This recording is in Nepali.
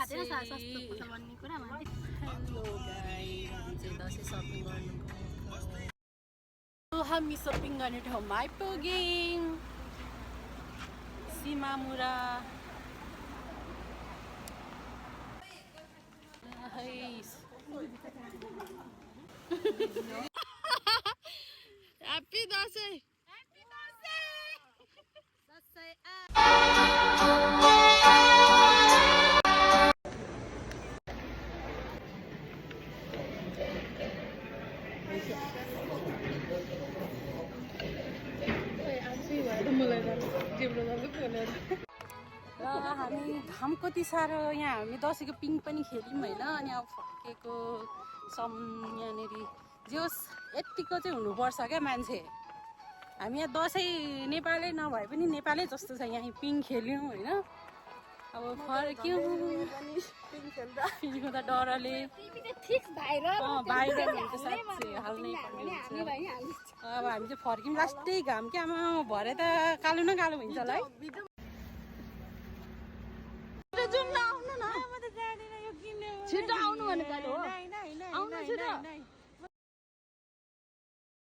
थाहा छैन सस्तो पर्छ भन्ने कुरा हेलो गाइस, हामी चाहिँ दसैँ सपिङ गर्नु गएको। हामी सपिङ गर्ने ठाउँमा आइपुग्यौँ। सिमामुरा ह्याप्पी दसैँ। हामी घाम कति साह्रो यहाँ हामी दसैँको पिङ पनि खेल्यौँ होइन अनि अब फर्केको यहाँनिर जे होस् यत्तिको चाहिँ हुनुपर्छ क्या मान्छे। हामी यहाँ दसैँ नेपालै नभए पनि नेपालै जस्तो छ यहाँ पिङ खेल्यौँ होइन। अब फर्क्यौँ पिङ खेल्दा डरले बाहिर हुन्छ साँच्चै हाल्नै पर्ने हुन्छ। अब हामी चाहिँ फर्क्यौँ लास्टै घाम क्या आमा भरे त कालो न कालो हुन्छ होला है। छिटो आउनु भनेको हो आउनु छिटो